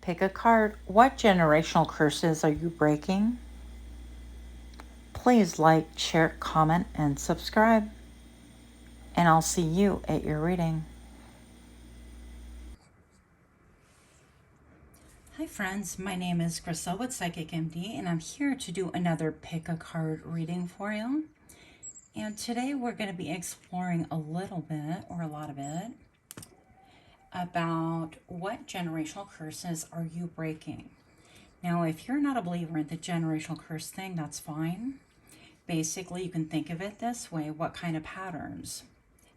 Pick a card. What generational curses are you breaking? Please like, share, comment, and subscribe. And I'll see you at your reading. Hi friends, my name is Griselle with Psychic MD, and I'm here to do another pick a card reading for you. And today we're going to be exploring a little bit, or a lot of it, about what generational curses are you breaking. Now, if you're not a believer in the generational curse thing, that's fine. Basically, you can think of it this way. What kind of patterns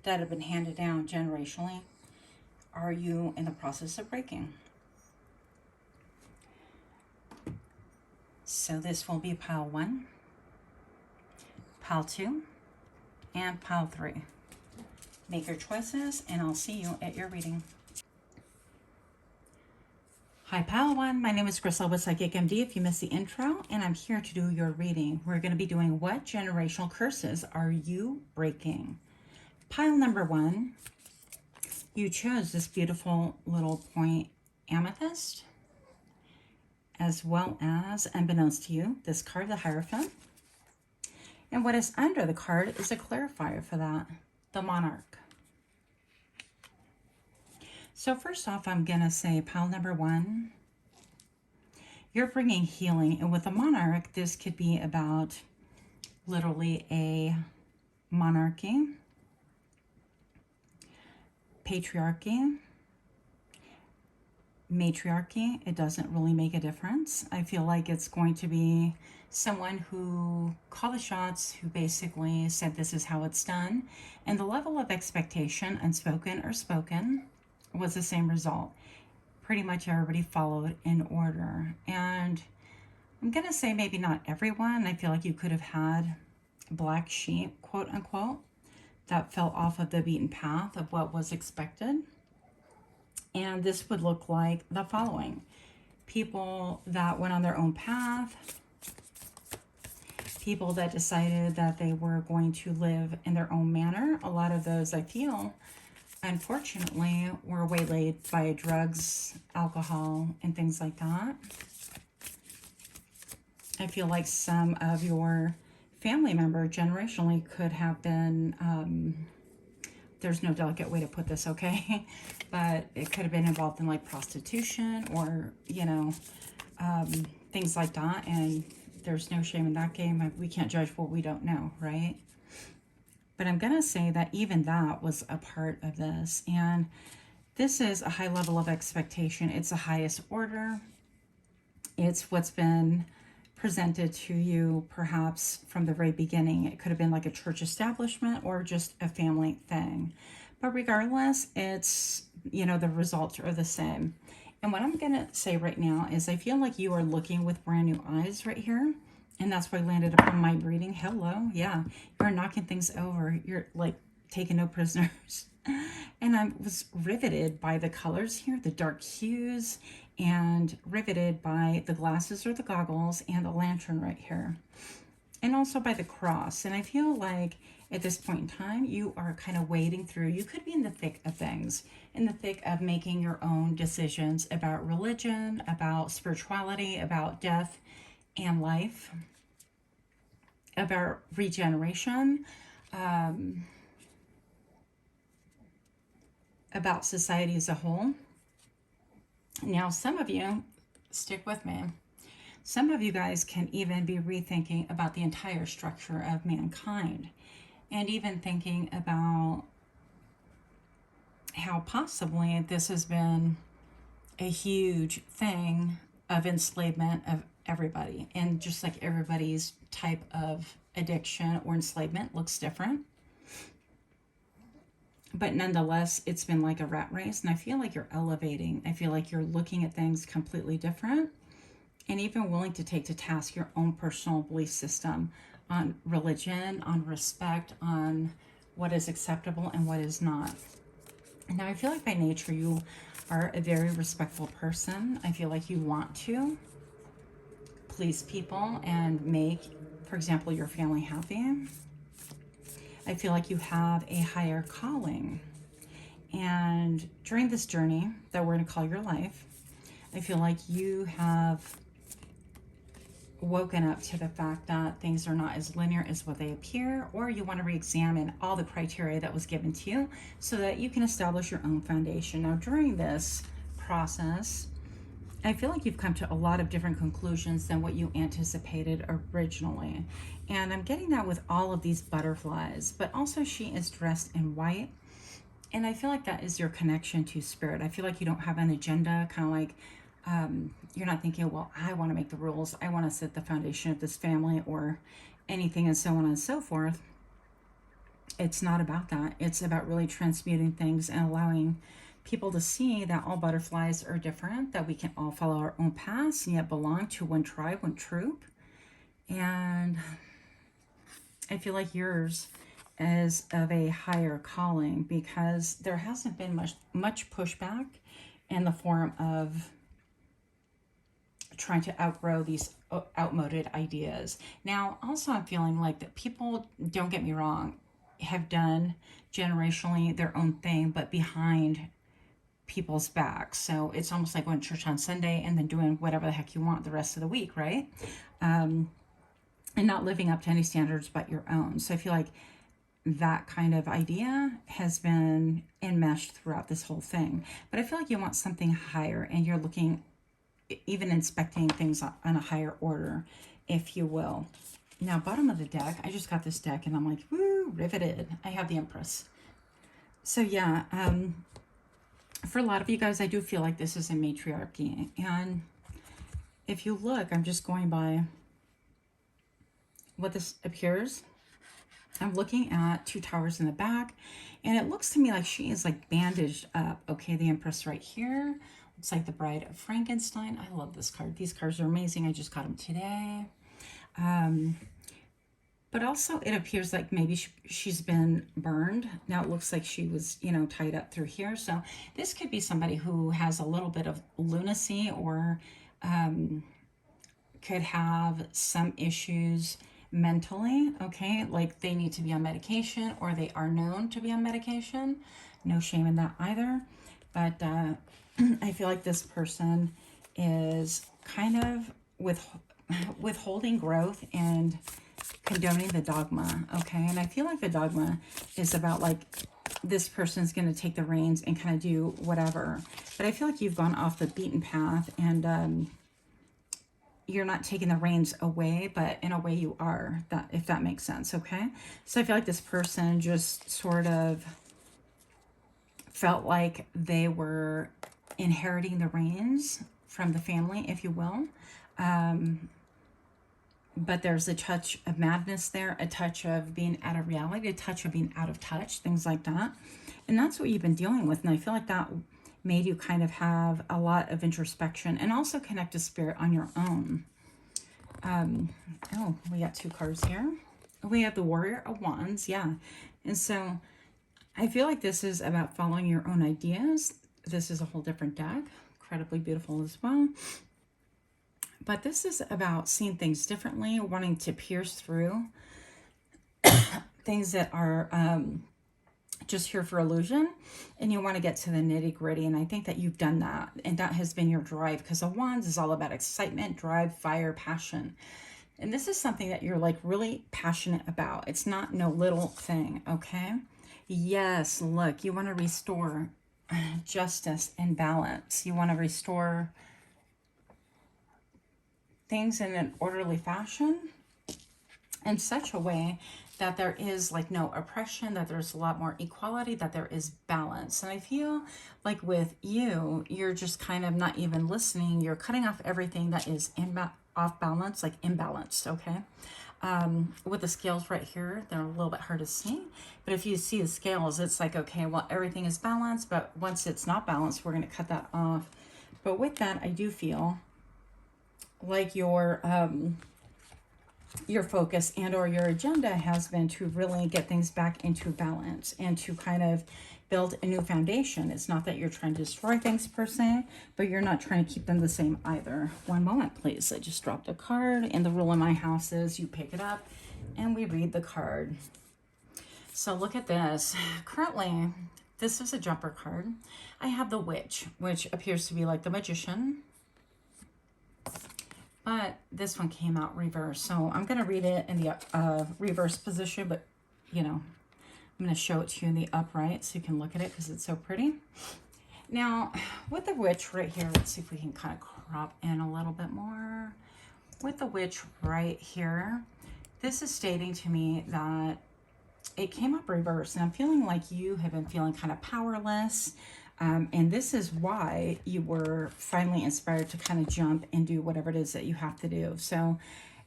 that have been handed down generationally are you in the process of breaking? So this will be pile 1, pile 2, and pile 3. Make your choices, and I'll see you at your reading. Hi, pile 1. My name is Griselle with Psychic MD. If you missed the intro, and I'm here to do your reading. We're going to be doing what generational curses are you breaking? Pile number 1, you chose this beautiful little point amethyst, as well as, unbeknownst to you, this card, the Hierophant. And what is under the card is a clarifier for that, the Monarch. So first off, I'm going to say pile number 1, you're bringing healing. And with the Monarch, this could be about literally a monarchy, patriarchy, matriarchy. It doesn't really make a difference. I feel like it's going to be someone who called the shots, who basically said this is how it's done. And the level of expectation, unspoken or spoken, was the same result. Pretty much everybody followed in order. And I'm going to say maybe not everyone. I feel like you could have had black sheep, quote unquote, that fell off of the beaten path of what was expected. And this would look like the following. People that went on their own path, people that decided that they were going to live in their own manner. A lot of those, I feel, unfortunately, were waylaid by drugs, alcohol, and things like that. I feel like some of your family member generationally could have been, there's no delicate way to put this, okay? But it could have been involved in like prostitution or, you know, things like that. And there's no shame in that game. We can't judge what we don't know, right? But I'm going to say that even that was a part of this. And this is a high level of expectation. It's the highest order. It's what's been presented to you perhaps from the very beginning. It could have been like a church establishment or just a family thing. But regardless, it's, you know, the results are the same. And what I'm going to say right now is I feel like you are looking with brand new eyes right here. And that's why I landed upon my reading. Hello. Yeah. You're knocking things over. You're like taking no prisoners. And I was riveted by the colors here, the dark hues, and riveted by the glasses or the goggles and the lantern right here. And also by the cross. And I feel like at this point in time, you are kind of wading through. You could be in the thick of things, in the thick of making your own decisions about religion, about spirituality, about death and life, about regeneration, about society as a whole. Now, some of you, stick with me, some of you guys can even be rethinking about the entire structure of mankind, and even thinking about how possibly this has been a huge thing of enslavement of everybody. And just like everybody's type of addiction or enslavement looks different. But nonetheless, it's been like a rat race. And I feel like you're elevating. I feel like you're looking at things completely different. And even willing to take to task your own personal belief system on religion, on respect, on what is acceptable and what is not. Now, I feel like by nature, you are a very respectful person. I feel like you want to please people and make, for example, your family happy. I feel like you have a higher calling. And during this journey that we're going to call your life, I feel like you have woken up to the fact that things are not as linear as what they appear, or you want to re-examine all the criteria that was given to you so that you can establish your own foundation. Now, during this process, I feel like you've come to a lot of different conclusions than what you anticipated originally. And I'm getting that with all of these butterflies, but also she is dressed in white. And I feel like that is your connection to spirit. I feel like you don't have an agenda, kind of like you're not thinking, well, I want to make the rules. I want to set the foundation of this family or anything and so on and so forth. It's not about that. It's about really transmuting things and allowing people to see that all butterflies are different, that we can all follow our own paths and yet belong to one tribe, one troop. And I feel like yours is of a higher calling because there hasn't been much pushback in the form of trying to outgrow these outmoded ideas. Now, also I'm feeling like that people, don't get me wrong, have done generationally their own thing, but behind people's backs. So it's almost like going to church on Sunday and then doing whatever the heck you want the rest of the week, right? And not living up to any standards but your own. So I feel like that kind of idea has been enmeshed throughout this whole thing. But I feel like you want something higher, and you're looking, even inspecting things on a higher order, if you will. Now, bottom of the deck, I just got this deck and I'm like, woo, riveted. I have the Empress. So yeah, for a lot of you guys, I do feel like this is a matriarchy. And if you look, I'm just going by what this appears. I'm looking at two towers in the back, and it looks to me like she is like bandaged up. Okay, the Empress right here. Looks like the Bride of Frankenstein. I love this card. These cards are amazing. I just got them today. But also it appears like maybe she's been burned. Now it looks like she was, you know, tied up through here. So this could be somebody who has a little bit of lunacy, or could have some issues mentally, okay? Like they need to be on medication, or they are known to be on medication. No shame in that either. But I feel like this person is kind of withholding growth and condoning the dogma, okay? And I feel like the dogma is about like this person's going to take the reins and kind of do whatever. But I feel like you've gone off the beaten path, and you're not taking the reins away, but in a way you are, that, if that makes sense, okay? So I feel like this person just sort of felt like they were inheriting the reins from the family, if you will. But there's a touch of madness there, a touch of being out of reality, a touch of being out of touch, things like that. And that's what you've been dealing with. And I feel like that made you kind of have a lot of introspection and also connect to spirit on your own. Oh, we got two cards here. We have the Warrior of Wands, yeah. And so I feel like this is about following your own ideas. This is a whole different deck, incredibly beautiful as well. But this is about seeing things differently, wanting to pierce through things that are just here for illusion, and you want to get to the nitty-gritty. And I think that you've done that, and that has been your drive, because a Wands is all about excitement, drive, fire, passion. And this is something that you're like really passionate about. It's not no little thing, okay? Yes, look, you want to restore justice and balance. You want to restore things in an orderly fashion, in such a way that there is like no oppression, that there's a lot more equality, that there is balance. And I feel like with you, you're just kind of not even listening. You're cutting off everything that is off balance, like imbalanced, okay? With the scales right here, they're a little bit hard to see. But if you see the scales, it's like, okay, well, everything is balanced, but once it's not balanced, we're going to cut that off. But with that, I do feel like your focus and or your agenda has been to really get things back into balance and to kind of build a new foundation. It's not that you're trying to destroy things per se, but you're not trying to keep them the same either. One moment, please. I just dropped a card, and the rule in my house is you pick it up and we read the card. So look at this. Currently, this is a jumper card. I have the Witch, which appears to be like the magician. but this one came out reverse. So I'm going to read it in the reverse position, but you know, I'm going to show it to you in the upright so you can look at it because it's so pretty. Now, with the witch right here, let's see if we can kind of crop in a little bit more. With the witch right here, this is stating to me that it came up reverse, and I'm feeling like you have been feeling kind of powerless. And this is why you were finally inspired to kind of jump and do whatever it is that you have to do. So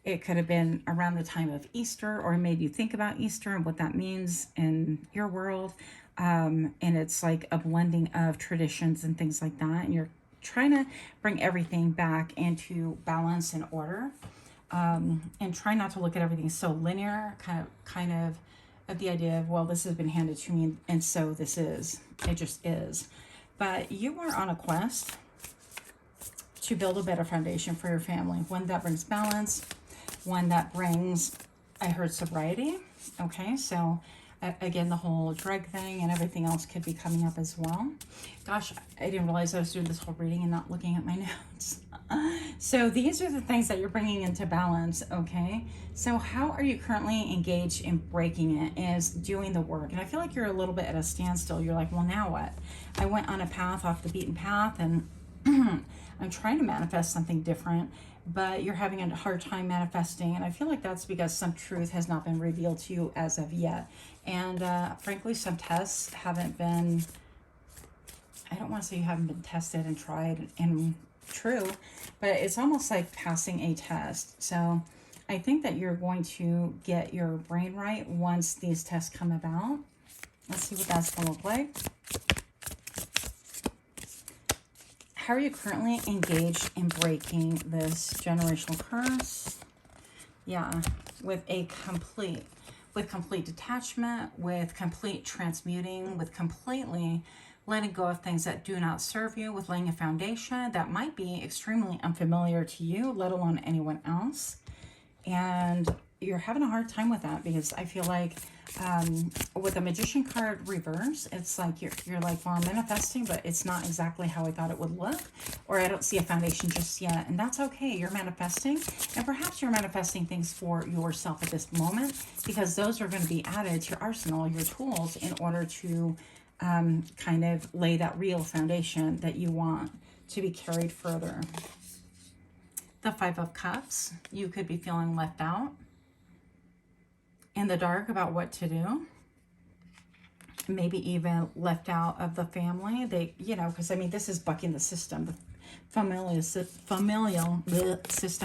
it could have been around the time of Easter, or it made you think about Easter and what that means in your world. And it's like a blending of traditions and things like that. And you're trying to bring everything back into balance and order. And try not to look at everything so linear, kind of the idea of, well, this has been handed to me, and so this is. It just is. But you are on a quest to build a better foundation for your family. One that brings balance, one that brings, I heard, sobriety. Okay, so again, the whole drug thing and everything else could be coming up as well. Gosh, I didn't realize I was doing this whole reading and not looking at my notes. So these are the things that you're bringing into balance, okay? So how are you currently engaged in breaking it, is doing the work. And I feel like you're a little bit at a standstill. You're like, well, now what? I went on a path off the beaten path, and I'm trying to manifest something different, but you're having a hard time manifesting. And I feel like that's because some truth has not been revealed to you as of yet. And frankly, some tests haven't been, I don't want to say you haven't been tested and tried and true, but it's almost like passing a test. So I think that you're going to get your brain right once these tests come about. Let's see what that's going to look like. How are you currently engaged in breaking this generational curse? Yeah, with complete detachment, with complete transmuting, with completely letting go of things that do not serve you, with laying a foundation that might be extremely unfamiliar to you, let alone anyone else. And you're having a hard time with that, because I feel like with the Magician card reverse, it's like you're like, well, I'm manifesting, but it's not exactly how I thought it would look, or I don't see a foundation just yet. And that's okay. You're manifesting, and perhaps you're manifesting things for yourself at this moment, because those are going to be added to your arsenal, your tools, in order to kind of lay that real foundation that you want to be carried further. The Five of Cups, you could be feeling left out, in the dark about what to do, maybe even left out of the family. They, you know, because I mean, this is bucking the system, the familial system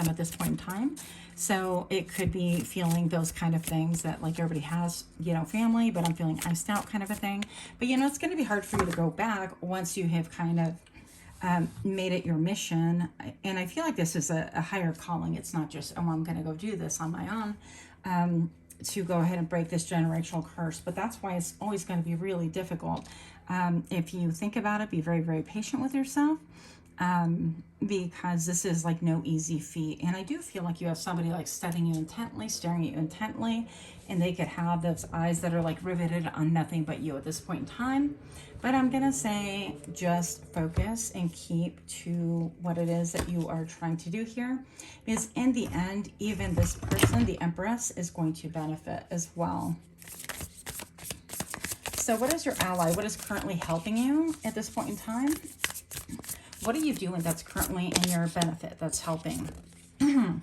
at this point in time. So it could be feeling those kind of things that, like, everybody has, you know, family, but I'm feeling iced out kind of a thing. But, you know, it's going to be hard for you to go back once you have kind of made it your mission. And I feel like this is a higher calling. It's not just, oh, I'm going to go do this on my own to go ahead and break this generational curse. But that's why it's always going to be really difficult. If you think about it, be very, very patient with yourself, because this is like no easy feat. And I do feel like you have somebody like studying you intently, staring at you intently, and they could have those eyes that are like riveted on nothing but you at this point in time. But I'm going to say just focus and keep to what it is that you are trying to do here. Because in the end, even this person, the Empress, is going to benefit as well. So what is your ally? What is currently helping you at this point in time? What are you doing that's currently in your benefit, that's helping? 10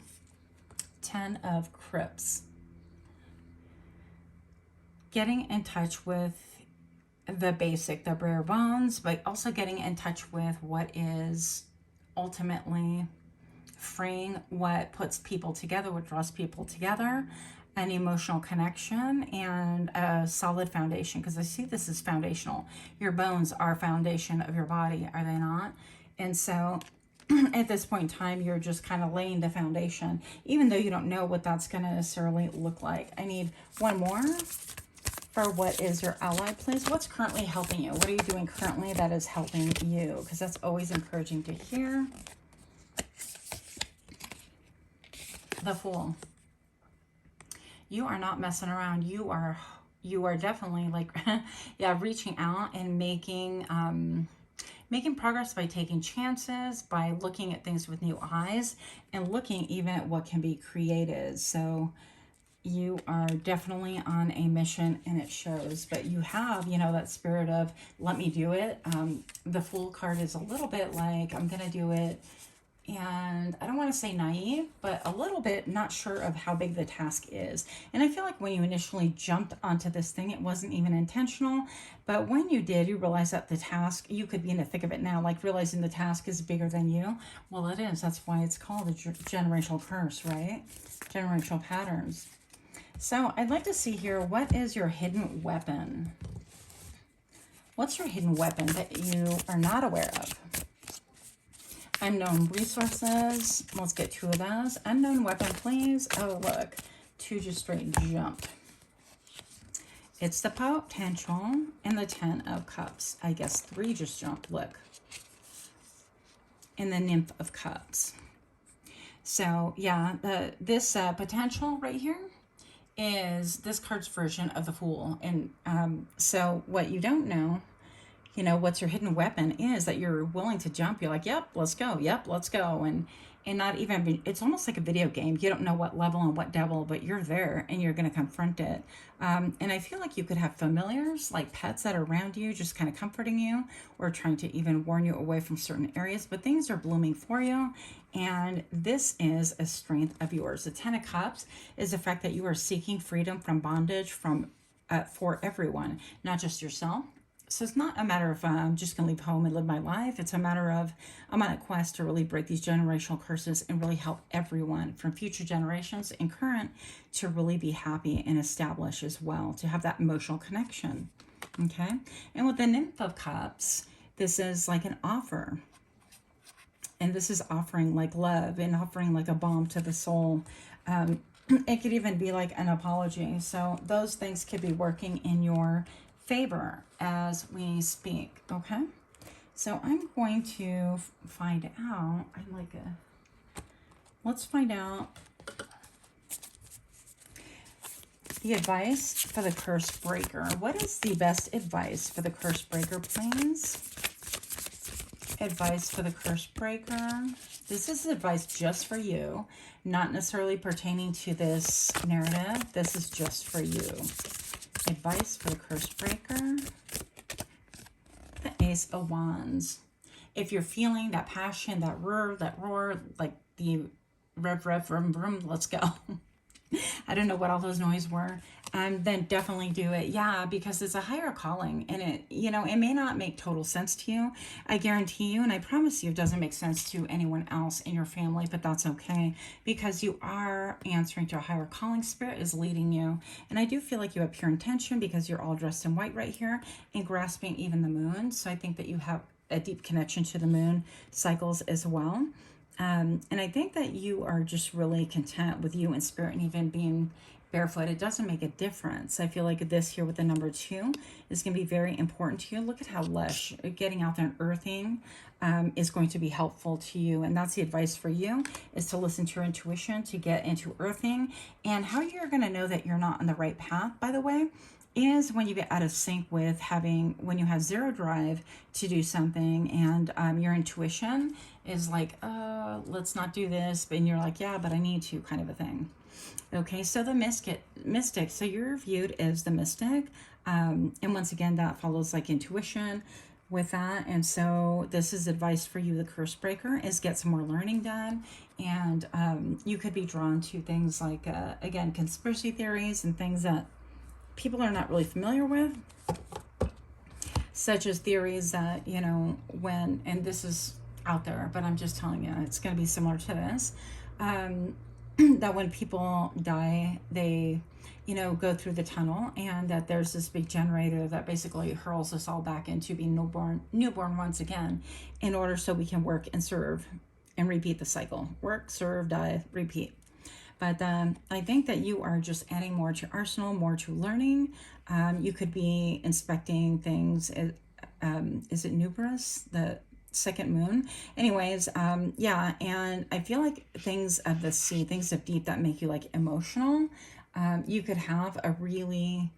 of Crypts. Getting in touch with the basic, the bare bones, but also getting in touch with what is ultimately freeing, what puts people together, what draws people together, an emotional connection, and a solid foundation. Because I see this as foundational. Your bones are foundation of your body, are they not? And so at this point in time, you're just kind of laying the foundation, even though you don't know what that's going to necessarily look like. I need one more for what is your ally, please. What's currently helping you? What are you doing currently that is helping you? Because that's always encouraging to hear. The Fool. You are not messing around. You are definitely like, yeah, reaching out and making, making progress by taking chances, by looking at things with new eyes, and looking even at what can be created. So you are definitely on a mission, and it shows. But you have, you know, that spirit of, let me do it. The Fool card is a little bit like, I'm going to do it. And I don't want to say naive, but a little bit not sure of how big the task is. And I feel like when you initially jumped onto this thing, it wasn't even intentional. But when you did, you realize that the task, you could be in the thick of it now, like realizing the task is bigger than you. Well, it is. That's why it's called a generational curse, right? Generational patterns. So I'd like to see here, what is your hidden weapon? What's your hidden weapon that you are not aware of? Unknown resources. Let's get 2 of those. Unknown weapon, please. Oh, look. 2 just straight jumped. It's the potential and the 10 of cups. I guess 3 just jumped. Look. And the nymph of cups. So, yeah, this potential right here is this card's version of the Fool. And so what you don't know, you know, what's your hidden weapon is that you're willing to jump. You're like, yep, let's go. Yep, let's go. And not even be, it's almost like a video game. You don't know what level and what devil, but you're there and you're going to confront it. And I feel like you could have familiars, like pets that are around you, just kind of comforting you or trying to even warn you away from certain areas, but things are blooming for you. And this is a strength of yours. The 10 of Cups is the fact that you are seeking freedom from bondage from for everyone, not just yourself. So it's not a matter of I'm just going to leave home and live my life. It's a matter of I'm on a quest to really break these generational curses and really help everyone from future generations and current to really be happy and establish as well, to have that emotional connection. Okay. And with the Nymph of Cups, this is like an offer. And this is offering like love and offering like a balm to the soul. It could even be like an apology. So those things could be working in your favor as we speak. Okay, so I'm going to find out. Let's find out the advice for the curse breaker. What is the best advice for the curse breaker, please? Advice for the curse breaker. This is advice just for you, not necessarily pertaining to this narrative. This is just for you. Advice for the curse breaker. The Ace of Wands. If you're feeling that passion, that roar, like the rev, vroom, vroom, let's go. I don't know what all those noises were. Then definitely do it. Yeah, because it's a higher calling, and it, you know, it may not make total sense to you. I guarantee you, and I promise you, it doesn't make sense to anyone else in your family, but that's okay because you are answering to a higher calling. Spirit is leading you, and I do feel like you have pure intention because you're all dressed in white right here and grasping even the moon. So I think that you have a deep connection to the moon cycles as well. And I think that you are just really content with you and spirit, and even being barefoot, it doesn't make a difference. I feel like this here with the number 2 is going to be very important to you. Look at how lush getting out there and earthing is going to be helpful to you. And that's the advice for you, is to listen to your intuition, to get into earthing. And how you're going to know that you're not on the right path, by the way, is when you get out of sync with when you have zero drive to do something, and your intuition is like, let's not do this, and you're like, yeah, but I need to, kind of a thing. Okay, so the mystic, so you're viewed as the mystic, and once again, that follows like intuition with that. And so this is advice for you, the curse breaker, is get some more learning done. And you could be drawn to things like, again, conspiracy theories and things that people are not really familiar with, such as theories that, you know, and this is out there, but I'm just telling you, it's going to be similar to this, that when people die, they, you know, go through the tunnel, and that there's this big generator that basically hurls us all back into being newborn once again, in order so we can work and serve and repeat the cycle. Work, serve, die, repeat. But I think that you are just adding more to your arsenal, more to learning. You could be inspecting things. Is it Numerous, the second moon? Anyways, yeah, and I feel like things of the sea, things of deep that make you like emotional. You could have a really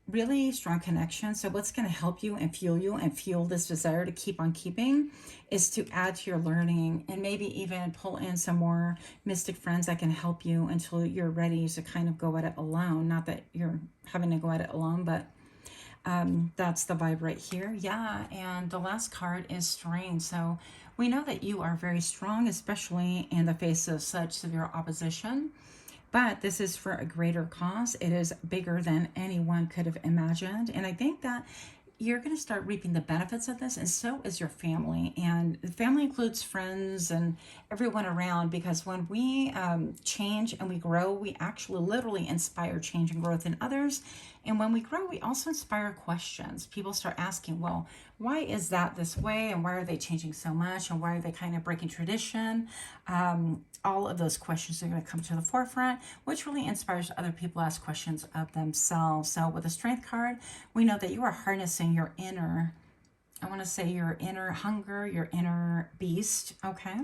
really strong connection. So what's going to help you and fuel this desire to keep on keeping is to add to your learning, and maybe even pull in some more mystic friends that can help you until you're ready to kind of go at it alone. Not that you're having to go at it alone, but that's the vibe right here. Yeah, and the last card is strength. So we know that you are very strong, especially in the face of such severe opposition. But this is for a greater cause. It is bigger than anyone could have imagined. And I think that you're going to start reaping the benefits of this, and so is your family. And the family includes friends and everyone around, because when we change and we grow, we actually literally inspire change and growth in others. And when we grow, we also inspire questions. People start asking, well, why is that this way? And why are they changing so much? And why are they kind of breaking tradition? All of those questions are going to come to the forefront, which really inspires other people to ask questions of themselves. So with the strength card, we know that you are harnessing your inner, I want to say your inner hunger, your inner beast, okay?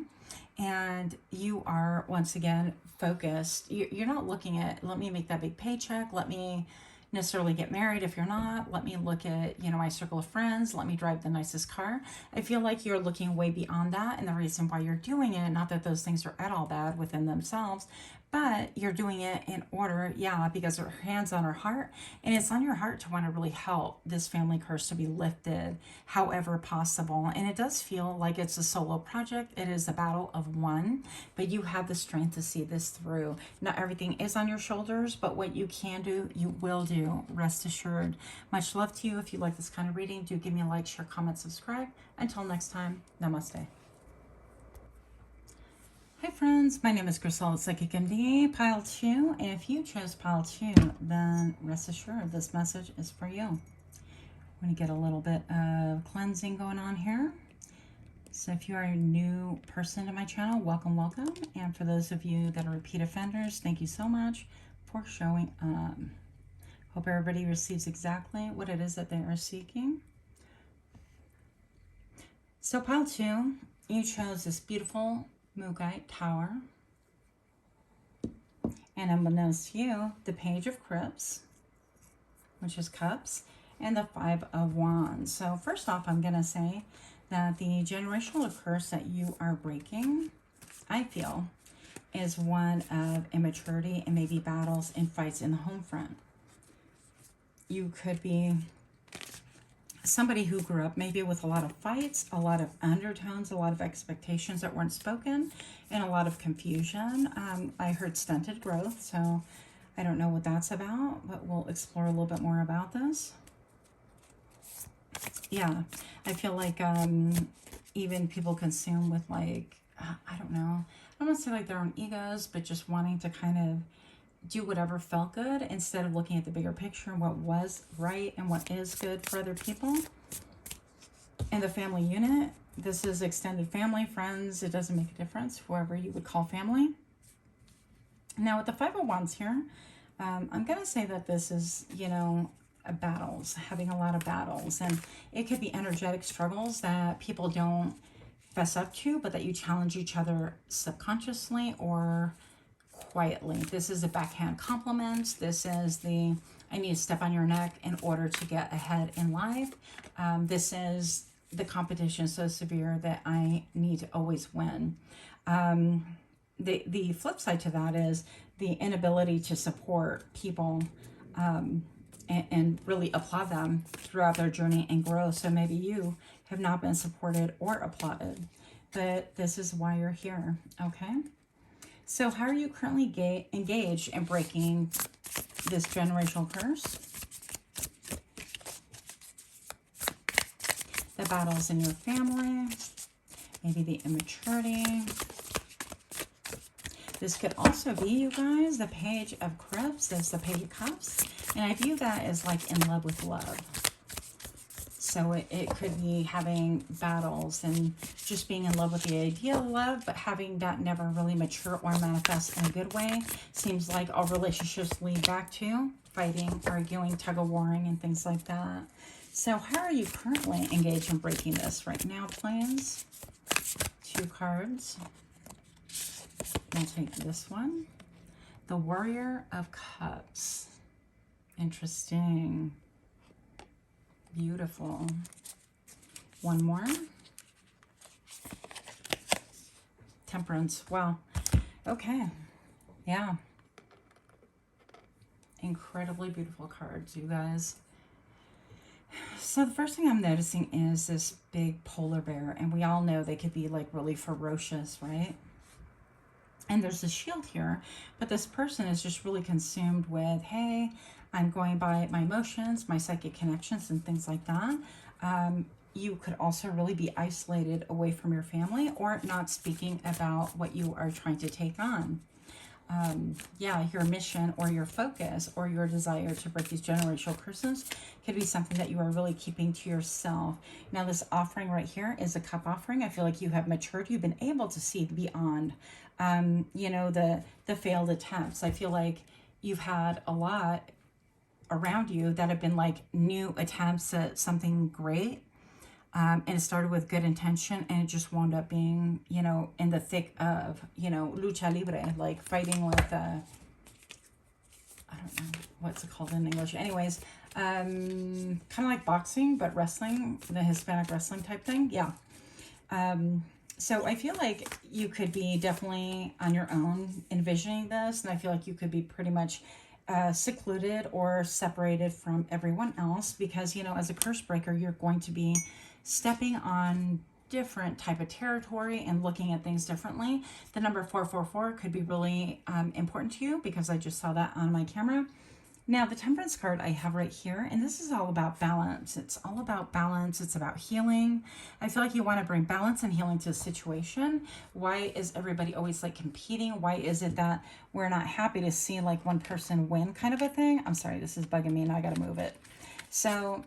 And you are, once again, focused. You're not looking at, let me make that big paycheck, let me necessarily get married if you're not, let me look at, my circle of friends, let me drive the nicest car. I feel like you're looking way beyond that, and the reason why you're doing it, not that those things are at all bad within themselves, but you're doing it in order, because her hand's on her heart, and it's on your heart to want to really help this family curse to be lifted however possible. And it does feel like it's a solo project. It is a battle of one, but you have the strength to see this through. Not everything is on your shoulders, but what you can do, you will do. Rest assured. Much love to you. If you like this kind of reading, do give me a like, share, comment, subscribe. Until next time, namaste. Hi friends, my name is Grisel, Psychic MD, Pile 2, and if you chose Pile 2, then rest assured this message is for you. I'm going to get a little bit of cleansing going on here. So if you are a new person to my channel, welcome, welcome. And for those of you that are repeat offenders, thank you so much for showing up. Hope everybody receives exactly what it is that they are seeking. So Pile 2, you chose this beautiful Moogite Tower, and unbeknownst to you, the Page of Cups, which is cups, and the Five of Wands. So first off, I'm going to say that the generational curse that you are breaking, I feel, is one of immaturity and maybe battles and fights in the home front. You could be somebody who grew up maybe with a lot of fights, a lot of undertones, a lot of expectations that weren't spoken, and a lot of confusion. I heard stunted growth, so I don't know what that's about, but we'll explore a little bit more about this. Yeah, I feel like even people consume with like, I don't know, I don't want to say like their own egos, but just wanting to kind of do whatever felt good instead of looking at the bigger picture and what was right and what is good for other people. And the family unit, this is extended family, friends, it doesn't make a difference, whoever you would call family. Now with the Five of Wands here, I'm going to say that this is, battles, having a lot of battles, and it could be energetic struggles that people don't fess up to, but that you challenge each other subconsciously or quietly. This is a backhand compliment. This is the, I need to step on your neck in order to get ahead in life. This is the competition so severe that I need to always win. The flip side to that is the inability to support people and really applaud them throughout their journey and growth. So maybe you have not been supported or applauded, but this is why you're here, okay? So how are you currently engaged in breaking this generational curse? The battles in your family, maybe the immaturity. This could also be, you guys, the Page of Cups. That's the Page of Cups. And I view that as like in love with love. So it could be having battles and just being in love with the idea of love, but having that never really mature or manifest in a good way. Seems like all relationships lead back to fighting, arguing, tug-of-warring, and things like that. So how are you currently engaged in breaking this right now, please? 2 cards. I'll take this one. The Warrior of Cups. Interesting. Beautiful. One more. Temperance. Wow. Okay. Yeah. Incredibly beautiful cards, you guys. So the first thing I'm noticing is this big polar bear, and we all know they could be like really ferocious, right? And there's a shield here, but this person is just really consumed with, hey, I'm going by my emotions, my psychic connections, and things like that. You could also really be isolated away from your family or not speaking about what you are trying to take on. Yeah, your mission or your focus or your desire to break these generational curses could be something that you are really keeping to yourself. Now, this offering right here is a cup offering. I feel like you have matured. You've been able to see beyond, you know, the failed attempts. I feel like you've had a lot around you that have been like new attempts at something great. And it started with good intention, and it just wound up being, you know, in the thick of, you know, lucha libre, like fighting with, I don't know, what's it called in English? Anyways, kind of like boxing, but wrestling, the Hispanic wrestling type thing. Yeah. So I feel like you could be definitely on your own envisioning this, and I feel like you could be pretty much secluded or separated from everyone else because, you know, as a curse breaker, you're going to be stepping on different type of territory and looking at things differently. The number 444 could be really important to you because I just saw that on my camera. Now, the Temperance card I have right here, and this is all about balance. It's all about balance. It's about healing. I feel like you want to bring balance and healing to a situation. Why is everybody always like competing? Why is it that we're not happy to see like one person win kind of a thing? I'm sorry, this is bugging me and I got to move it. So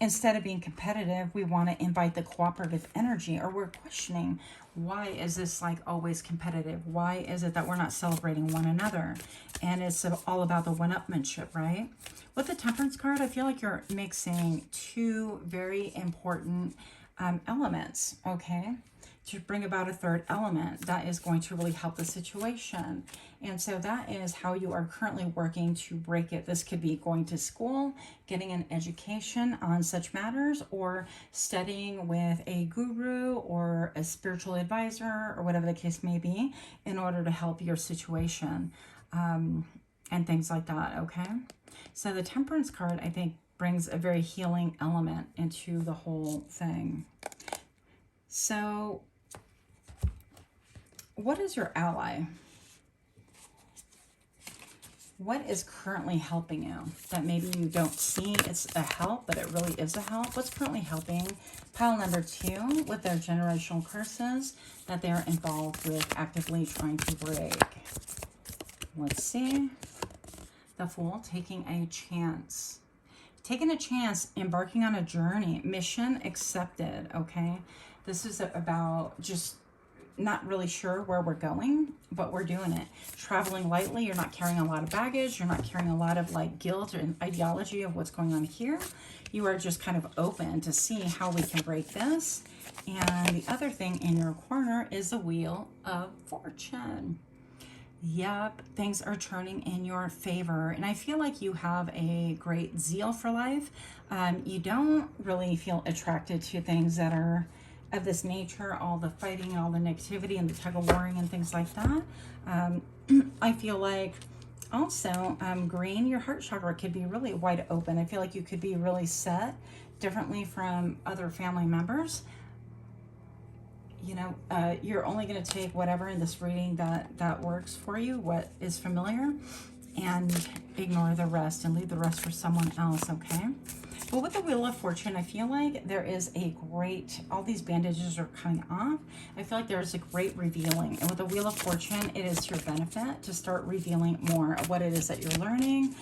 instead of being competitive, we want to invite the cooperative energy, or we're questioning, why is this like always competitive? Why is it that we're not celebrating one another? And it's all about the one-upmanship, right? With the Temperance card, I feel like you're mixing two very important elements, okay? To bring about a third element that is going to really help the situation. And so that is how you are currently working to break it. This could be going to school, getting an education on such matters, or studying with a guru or a spiritual advisor or whatever the case may be in order to help your situation and things like that, okay? So the Temperance card, I think, brings a very healing element into the whole thing. So what is your ally? What is currently helping you that maybe you don't see it's a help, but it really is a help? What's currently helping pile number 2 with their generational curses that they're involved with actively trying to break? Let's see. The Fool, taking a chance. Taking a chance, embarking on a journey, mission accepted, okay? This is about just not really sure where we're going, but we're doing it. Traveling lightly, you're not carrying a lot of baggage, you're not carrying a lot of like guilt or ideology of what's going on here. You are just kind of open to see how we can break this. And the other thing in your corner is the Wheel of Fortune. Yep, things are turning in your favor. And I feel like you have a great zeal for life. You don't really feel attracted to things that are of this nature, all the fighting, all the negativity and the tug of warring and things like that. I feel like also green, your heart chakra could be really wide open. I feel like you could be really set differently from other family members. You know, you're only going to take whatever in this reading that works for you, what is familiar, and ignore the rest and leave the rest for someone else, okay? But with the Wheel of Fortune, I feel like there is a great, all these bandages are coming off. I feel like there's a great revealing. And with the Wheel of Fortune, it is to your benefit to start revealing more of what it is that you're learning,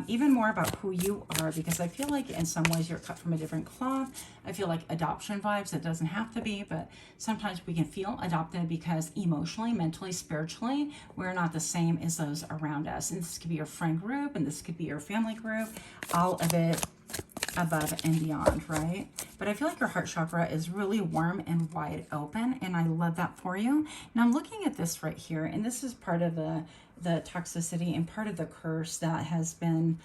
even more about who you are, because I feel like in some ways you're cut from a different cloth. I feel like adoption vibes, it doesn't have to be, but sometimes we can feel adopted because emotionally, mentally, spiritually, we're not the same as those around us. And this could be your friend group, and this could be your family group, all of it above and beyond, right? But I feel like your heart chakra is really warm and wide open, and I love that for you. Now I'm looking at this right here, and this is part of the toxicity and part of the curse that has been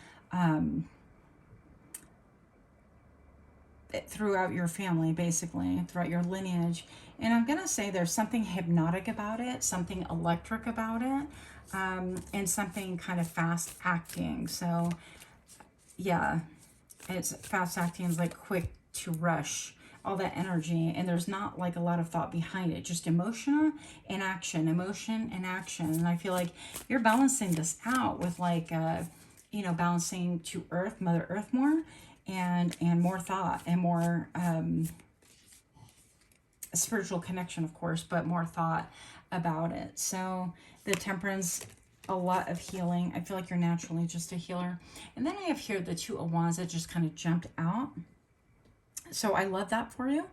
throughout your family, basically, throughout your lineage. And I'm going to say there's something hypnotic about it, something electric about it, and something kind of fast acting. So, yeah, it's fast acting, is like quick to rush, all that energy, and there's not like a lot of thought behind it, just emotion and action. And I feel like you're balancing this out with like, you know, balancing to Earth, Mother Earth more, and more thought and more spiritual connection, of course, but more thought about it. So the Temperance, a lot of healing. I feel like you're naturally just a healer. And then I have here the Two of Wands that just kind of jumped out. So I love that for you.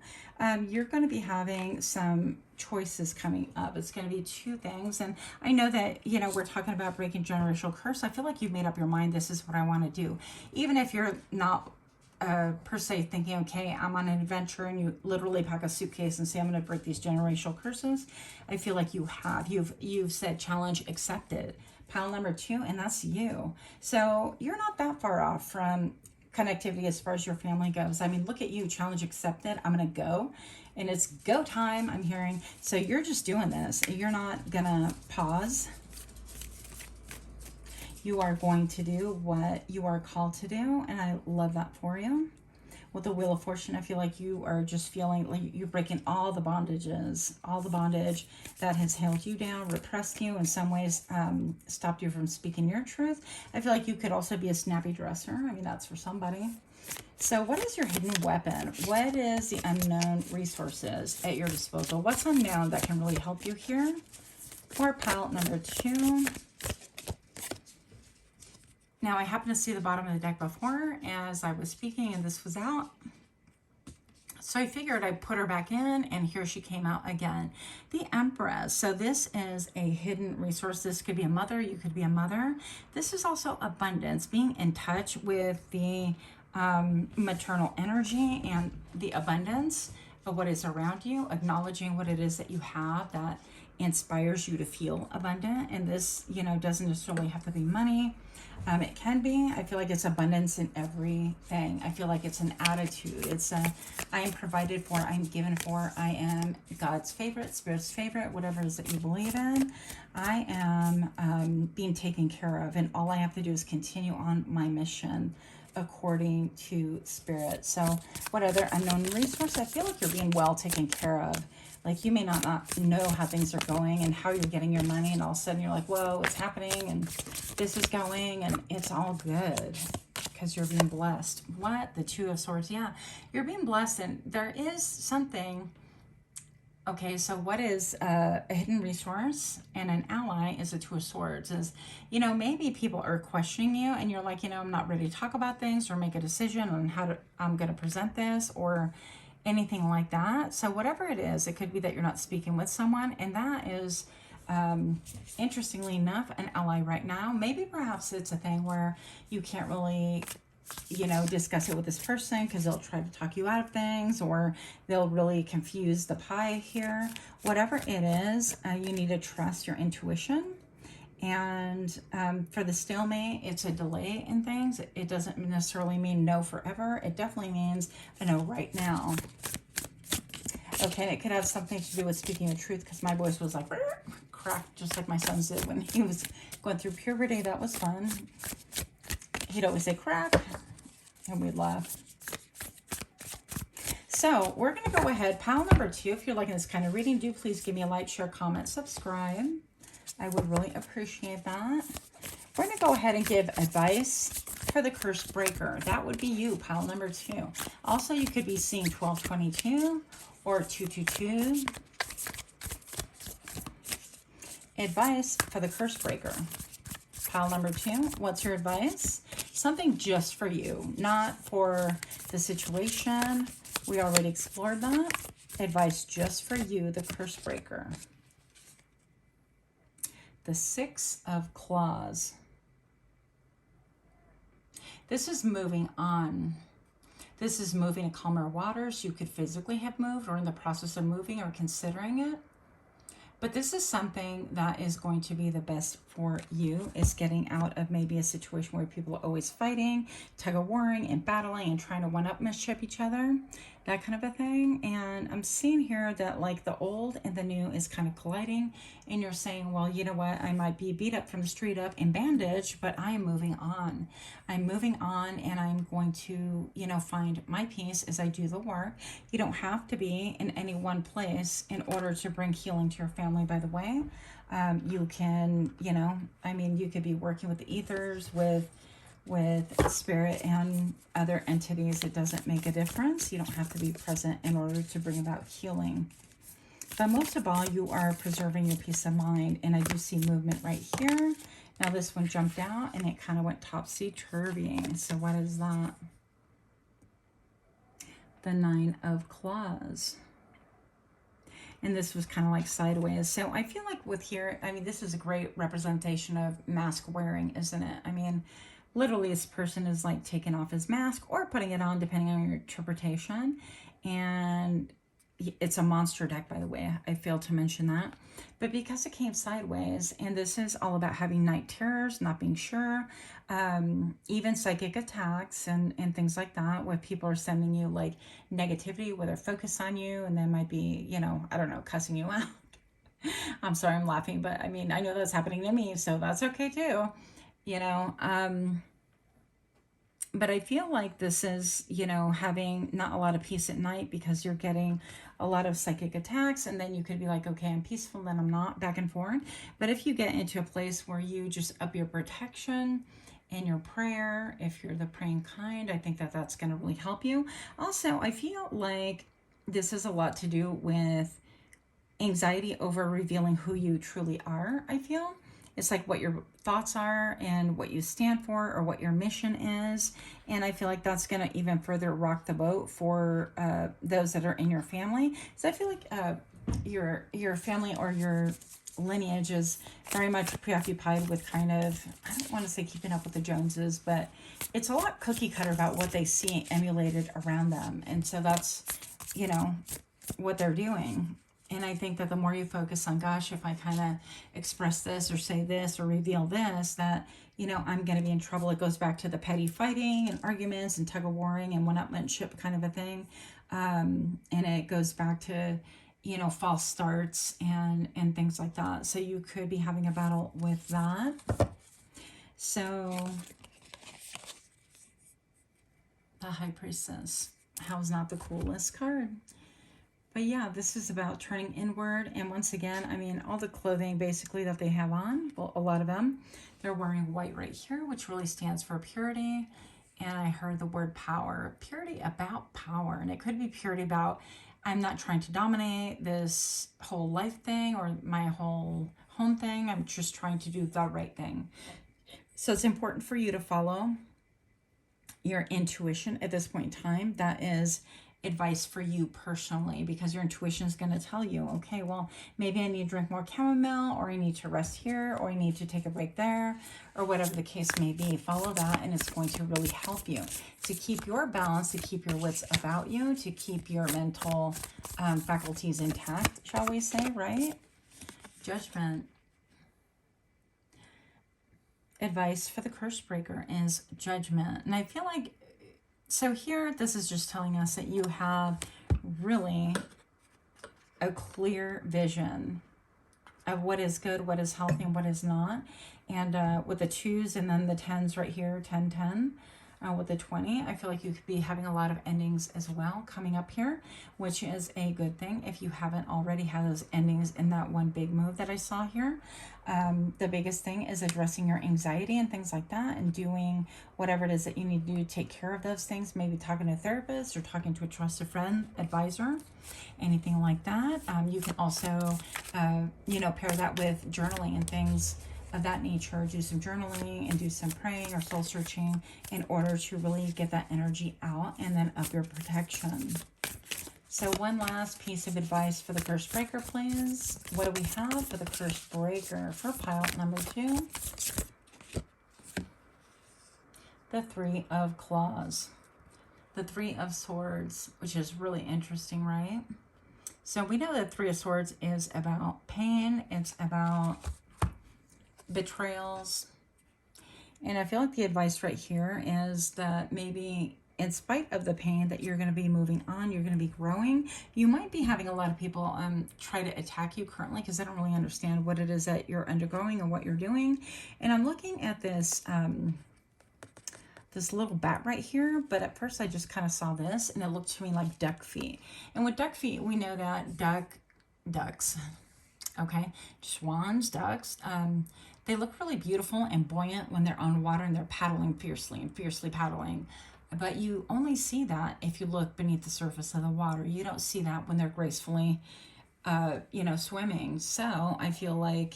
You're going to be having some choices coming up. It's going to be two things. And I know that, you know, we're talking about breaking generational curse. I feel like you've made up your mind. This is what I want to do. Even if you're not per se thinking, okay, I'm on an adventure, and you literally pack a suitcase and say, I'm going to break these generational curses. I feel like you have. You've said challenge accepted. Pile number 2, and that's you. So you're not that far off from connectivity as far as your family goes. I mean, look at you, challenge accepted. I'm going to go, and it's go time, I'm hearing. So you're just doing this. You're not going to pause. You are going to do what you are called to do, and I love that for you. With the Wheel of Fortune, I feel like you are just feeling like you're breaking all the bondages, all the bondage that has held you down, repressed you, in some ways stopped you from speaking your truth. I feel like you could also be a snappy dresser. I mean, that's for somebody. So what is your hidden weapon? What is the unknown resources at your disposal? What's unknown that can really help you here? For pile number 2. Now, I happened to see the bottom of the deck before as I was speaking, and this was out. So I figured I'd put her back in, and here she came out again. The Empress. So this is a hidden resource. This could be a mother. You could be a mother. This is also abundance, being in touch with the maternal energy and the abundance of what is around you, acknowledging what it is that you have that inspires you to feel abundant. And this, you know, doesn't necessarily have to be money. It can be. I feel like it's abundance in everything. I feel like it's an attitude. It's a, I am provided for, I am given for, I am God's favorite, Spirit's favorite, whatever it is that you believe in. I am being taken care of, and all I have to do is continue on my mission according to Spirit. So what other unknown resource? I feel like you're being well taken care of. Like you may not know how things are going and how you're getting your money, and all of a sudden you're like, whoa, it's happening, and this is going, and it's all good because you're being blessed. What? The Two of Swords. Yeah, you're being blessed, and there is something. Okay, so what is a hidden resource and an ally is a Two of Swords. Is, you know, maybe people are questioning you, and you're like, you know, I'm not ready to talk about things or make a decision on how I'm going to present this, or anything like that. So whatever it is, it could be that you're not speaking with someone, and that is interestingly enough an ally right now. Maybe perhaps it's a thing where you can't really, you know, discuss it with this person because they'll try to talk you out of things, or they'll really confuse the pie here. Whatever it is, you need to trust your intuition. And for the stalemate, it's a delay in things. It doesn't necessarily mean no forever. It definitely means a no right now. Okay, and it could have something to do with speaking the truth, because my voice was like cracked, just like my son's did when he was going through puberty. That was fun. He'd always say crack, and we'd laugh. So we're going to go ahead. Pile number 2, if you're liking this kind of reading, do please give me a like, share, comment, subscribe. I would really appreciate that. We're going to go ahead and give advice for the curse breaker. That would be you, pile number 2. Also, you could be seeing 1222 or 222. Advice for the curse breaker. Pile number 2, what's your advice? Something just for you, not for the situation. We already explored that. Advice just for you, the curse breaker. The Six of Claws. This is moving on. This is moving to calmer waters. You could physically have moved or in the process of moving or considering it. But this is something that is going to be the best for you, is getting out of maybe a situation where people are always fighting, tug-of-warring and battling and trying to one-upmanship each other, that kind of a thing. And I'm seeing here that like the old and the new is kind of colliding, and you're saying, well, you know what, I might be beat up from the street up and bandaged, but I am moving on. I'm moving on, and I'm going to, you know, find my peace as I do the work. You don't have to be in any one place in order to bring healing to your family, by the way. You can, you know, I mean, you could be working with the ethers, with spirit and other entities. It doesn't make a difference. You don't have to be present in order to bring about healing. But most of all, you are preserving your peace of mind. And I do see movement right here. Now this one jumped out and it kind of went topsy-turvy. So what is that? The Nine of Claws. And this was kind of like sideways. So I feel like with here, I mean, this is a great representation of mask wearing, isn't it? I mean, literally this person is like taking off his mask or putting it on, depending on your interpretation. And it's a monster deck, by the way. I failed to mention that. But because it came sideways, and this is all about having night terrors, not being sure, even psychic attacks and things like that, where people are sending you like negativity, where they're focused on you, and they might be, you know, I don't know, cussing you out. I'm sorry, I'm laughing, but I mean, I know that's happening to me, so that's okay too, you know. But I feel like this is, you know, having not a lot of peace at night because you're getting a lot of psychic attacks, and then you could be like, okay, I'm peaceful, then I'm not, back and forth. But if you get into a place where you just up your protection and your prayer, if you're the praying kind, I think that that's going to really help you. Also, I feel like this has a lot to do with anxiety over revealing who you truly are, I feel. It's like what your thoughts are and what you stand for or what your mission is. And I feel like that's going to even further rock the boat for those that are in your family. So I feel like your family or your lineage is very much preoccupied with kind of, I don't want to say keeping up with the Joneses, but it's a lot cookie cutter about what they see emulated around them. And so that's, you know, what they're doing. And I think that the more you focus on, gosh, if I kind of express this or say this or reveal this, that, you know, I'm going to be in trouble. It goes back to the petty fighting and arguments and tug-of-warring and one-upmanship kind of a thing. And it goes back to, you know, false starts and things like that. So you could be having a battle with that. So the High Priestess, how's not the coolest card? But yeah, this is about turning inward. And once again, I mean, all the clothing basically that they have on, well, a lot of them, they're wearing white right here, which really stands for purity. And I heard the word power, purity about power. And it could be purity about, I'm not trying to dominate this whole life thing or my whole home thing. I'm just trying to do the right thing. So it's important for you to follow your intuition at this point in time. That is advice for you personally, because your intuition is going to tell you, okay, well, maybe I need to drink more chamomile, or I need to rest here, or I need to take a break there, or whatever the case may be. Follow that, and it's going to really help you to keep your balance, to keep your wits about you, to keep your mental faculties intact, shall we say, right? Judgment. Advice for the curse breaker is judgment. And I feel like, so here, this is just telling us that you have really a clear vision of what is good, what is healthy, and what is not. And with the 2s and then the 10s right here, 10, 10, with the 20, I feel like you could be having a lot of endings as well coming up here, which is a good thing if you haven't already had those endings in that one big move that I saw here. The biggest thing is addressing your anxiety and things like that, and doing whatever it is that you need to do to take care of those things. Maybe talking to a therapist or talking to a trusted friend, advisor, anything like that. You can also, you know, pair that with journaling and things of that nature. Do some journaling and do some praying or soul searching in order to really get that energy out and then up your protection. So one last piece of advice for the curse breaker, please. What do we have for the curse breaker for pile number 2? The 3 of Claws. The 3 of Swords, which is really interesting, right? So we know that Three of Swords is about pain. It's about betrayals. And I feel like the advice right here is that maybe in spite of the pain that you're going to be moving on, you're going to be growing. You might be having a lot of people try to attack you currently because they don't really understand what it is that you're undergoing and what you're doing. And I'm looking at this this little bat right here, but at first I just kind of saw this and it looked to me like duck feet. And with duck feet, we know that ducks, okay, swans, ducks, they look really beautiful and buoyant when they're on water and they're paddling fiercely and fiercely paddling. But you only see that if you look beneath the surface of the water. You don't see that when they're gracefully, swimming. So I feel like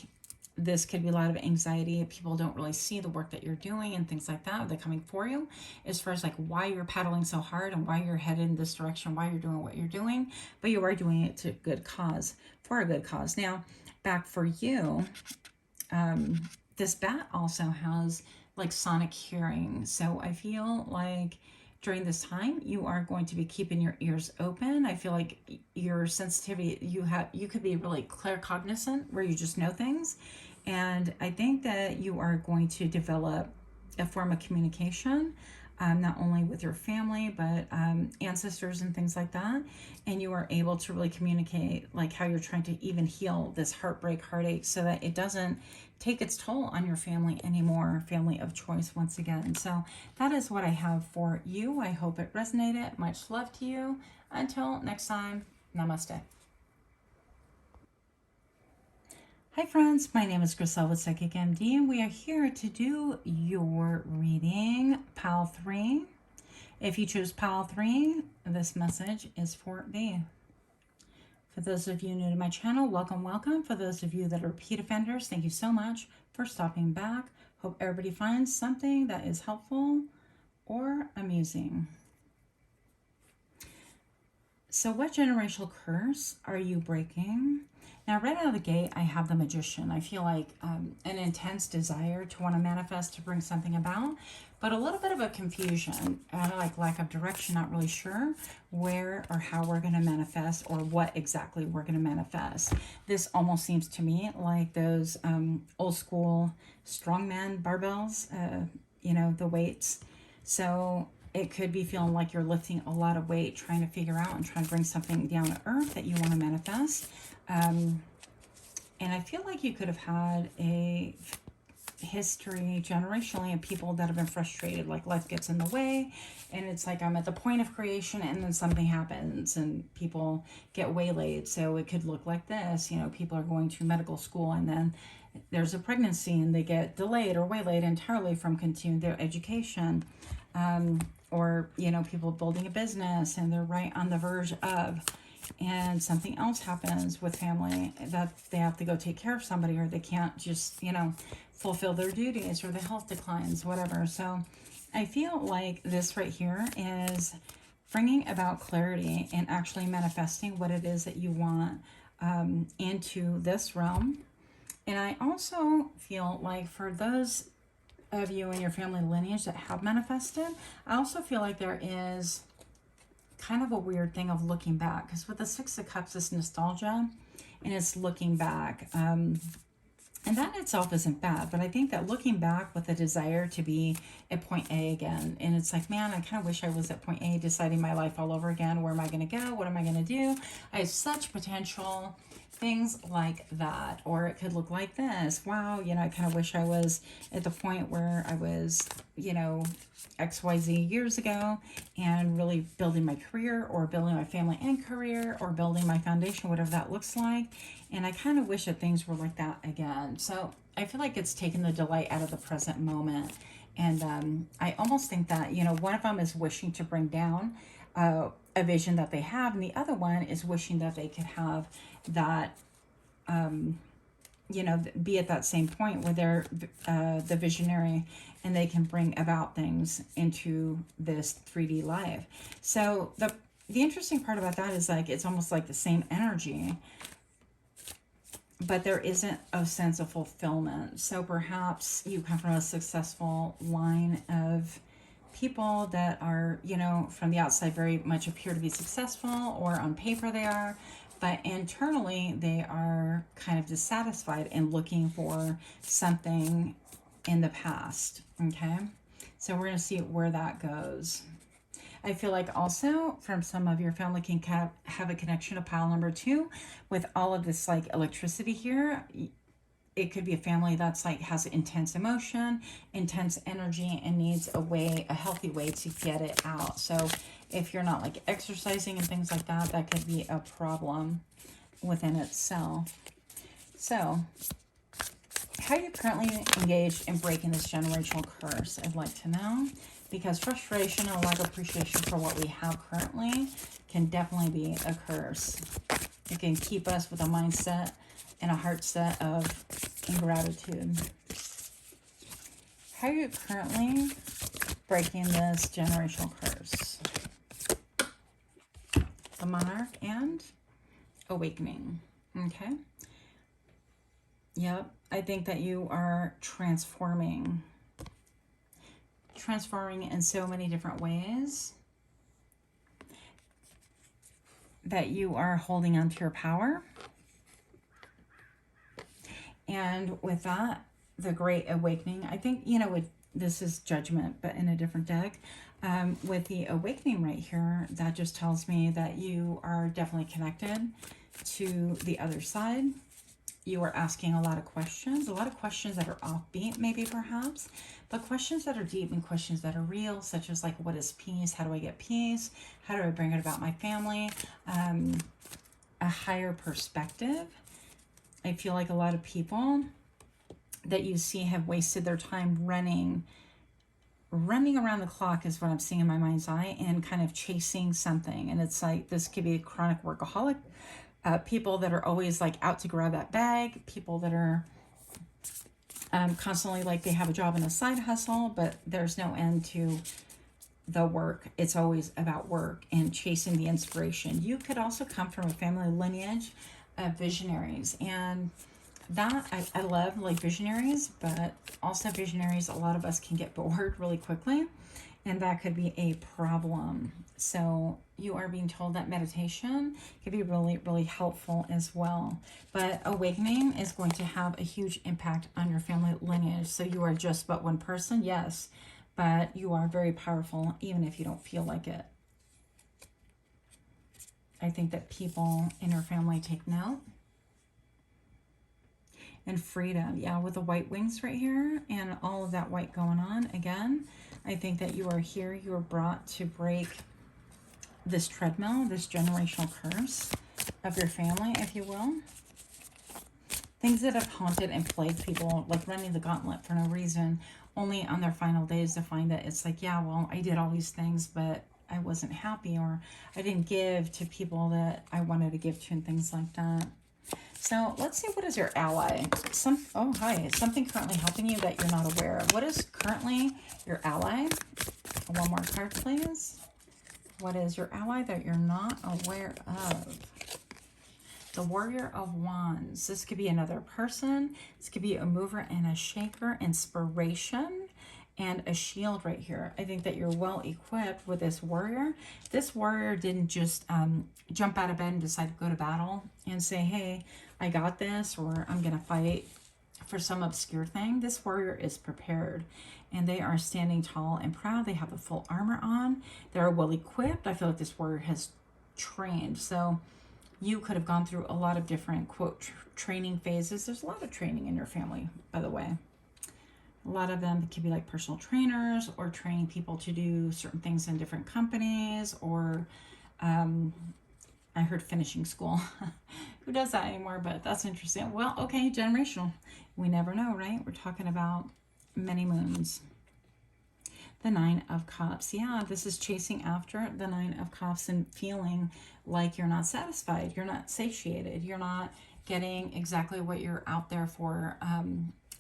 this could be a lot of anxiety. People don't really see the work that you're doing and things like that. They're coming for you as far as like why you're paddling so hard and why you're headed in this direction, why you're doing what you're doing. But you are doing it to good cause, for a good cause. Now, back for you, this bat also has like sonic hearing. So I feel like during this time you are going to be keeping your ears open. I feel like your sensitivity, you could be really claircognizant where you just know things. And I think that you are going to develop a form of communication, not only with your family, but ancestors and things like that. And you are able to really communicate like how you're trying to even heal this heartbreak, heartache, so that it doesn't take its toll on your family anymore, family of choice once again. So that is what I have for you. I hope it resonated. Much love to you. Until next time, namaste. Hi friends, my name is Griselle with Psychic MD, and we are here to do your reading, Pile 3. If you choose Pile 3, this message is for thee. For those of you new to my channel, welcome, welcome. For those of you that are repeat offenders, thank you so much for stopping back. Hope everybody finds something that is helpful or amusing. So what generational curse are you breaking? Now, right out of the gate, I have the Magician. I feel like an intense desire to want to manifest, to bring something about, but a little bit of a confusion, like lack of direction, not really sure where or how we're going to manifest or what exactly we're going to manifest. This almost seems to me like those old school strongman barbells, the weights. So it could be feeling like you're lifting a lot of weight, trying to figure out and trying to bring something down to earth that you want to manifest. And I feel like you could have had a history generationally of people that have been frustrated, like life gets in the way and it's like I'm at the point of creation and then something happens and people get waylaid. So it could look like this, people are going to medical school and then there's a pregnancy and they get delayed or waylaid entirely from continuing their education. Or people building a business and they're right on the verge of, and something else happens with family that they have to go take care of somebody, or they can't just fulfill their duties, or the health declines, whatever. So I feel like this right here is bringing about clarity and actually manifesting what it is that you want into this realm. And I also feel like for those of you in your family lineage that have manifested, I also feel like there is kind of a weird thing of looking back, because with the Six of Cups, it's nostalgia and it's looking back, and that in itself isn't bad, but I think that looking back with a desire to be at point A again, and it's like, man, I kind of wish I was at point A, deciding my life all over again. Where am I going to go? What am I going to do? I have such potential, things like that. Or it could look like this. Wow, I kind of wish I was at the point where I was, XYZ years ago, and really building my career, or building my family and career, or building my foundation, whatever that looks like. And I kind of wish that things were like that again. So I feel like it's taken the delight out of the present moment. And I almost think that, one of them is wishing to bring down a vision that they have, and the other one is wishing that they could have that, be at that same point where they're the visionary and they can bring about things into this 3D life. So the interesting part about that is like, it's almost like the same energy, but there isn't a sense of fulfillment. So perhaps you come from a successful line of people that are, from the outside very much appear to be successful, or on paper they are, but internally they are kind of dissatisfied and looking for something in the past. Okay, so we're going to see where that goes. I feel like also from some of your family can have a connection to pile number 2 with all of this like electricity here. It could be a family that's like has intense emotion, intense energy, and needs a healthy way to get it out. So if you're not like exercising and things like that, that could be a problem within itself. So how are you currently engaged in breaking this generational curse? I'd like to know, because frustration and lack of appreciation for what we have currently can definitely be a curse. It can keep us with a mindset and a heart set of ingratitude. How are you currently breaking this generational curse? The Monarch and Awakening. Okay. Yep. I think that you are transforming in so many different ways, that you are holding on to your power. And with that, the Great Awakening, I think, this is Judgment, but in a different deck. With the Awakening right here, that just tells me that you are definitely connected to the other side. You are asking a lot of questions that are offbeat, maybe perhaps, but questions that are deep and questions that are real, such as like, what is peace? How do I get peace? How do I bring it about my family? A higher perspective. I feel like a lot of people that you see have wasted their time running around the clock is what I'm seeing in my mind's eye, and kind of chasing something. And it's like, this could be a chronic workaholic, people that are always like out to grab that bag, people that are constantly like they have a job and a side hustle, but there's no end to the work. It's always about work and chasing the inspiration. You could also come from a family lineage of visionaries, and that I love like visionaries, but also visionaries, a lot of us can get bored really quickly, and that could be a problem. So you are being told that meditation could be really, really helpful as well. But awakening is going to have a huge impact on your family lineage. So you are just but one person, yes, but you are very powerful, even if you don't feel like it. I think that people in your family take note. And freedom, yeah, with the white wings right here and all of that white going on. Again, I think that you are here, you are brought to break this treadmill, this generational curse of your family, if you will. Things that have haunted and plagued people, like running the gauntlet for no reason, only on their final days to find that it's like, yeah, well, I did all these things, but I wasn't happy, or I didn't give to people that I wanted to give to, and things like that. So let's see, what is your ally? Something currently helping you that you're not aware of. What is currently your ally? One more card, please. What is your ally that you're not aware of? The Warrior of Wands. This could be another person. This could be a mover and a shaker, inspiration, and a shield right here. I think that you're well equipped with this warrior. This warrior didn't just jump out of bed and decide to go to battle and say, hey, I got this, or I'm going to fight for some obscure thing. This warrior is prepared, and they are standing tall and proud. They have the full armor on. They're well equipped. I feel like this warrior has trained. So you could have gone through a lot of different, quote, training phases. There's a lot of training in your family, by the way. A lot of them could be like personal trainers, or training people to do certain things in different companies, or I heard finishing school. Who does that anymore? But that's interesting. Well, okay, generational. We never know, right? We're talking about many moons. The Nine of Cups. Yeah, this is chasing after the Nine of Cups and feeling like you're not satisfied. You're not satiated. You're not getting exactly what you're out there for.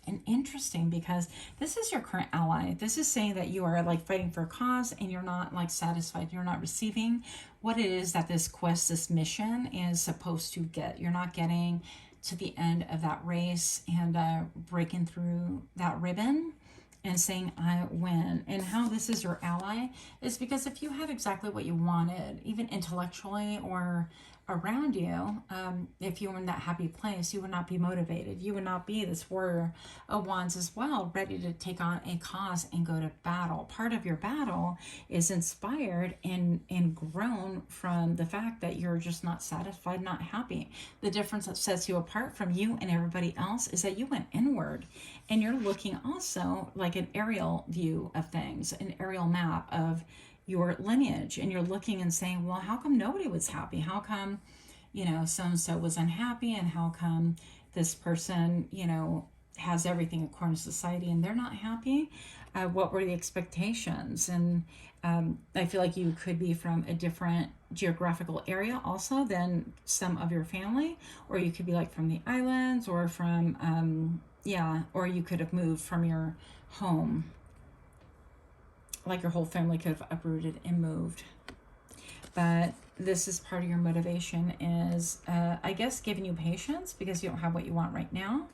And interesting, because this is your current ally. This is saying that you are like fighting for a cause and you're not like satisfied. You're not receiving what it is that this quest, this mission is supposed to get. You're not getting to the end of that race and breaking through that ribbon and saying, I win. And how this is your ally is because if you had exactly what you wanted, even intellectually or around you, if you were in that happy place, you would not be motivated. You would not be this warrior of wands as well, ready to take on a cause and go to battle. Part of your battle is inspired and grown from the fact that you're just not satisfied, not happy. The difference that sets you apart from you and everybody else is that you went inward, and you're looking also like an aerial view of things, an aerial map of your lineage, and you're looking and saying, well, how come nobody was happy? How come, so and so was unhappy, and how come this person, has everything according to society and they're not happy? What were the expectations? And I feel like you could be from a different geographical area also than some of your family, or you could be like from the islands, or from or you could have moved from your home. Like your whole family could have uprooted and moved. But this is part of your motivation is, I guess, giving you patience because you don't have what you want right now.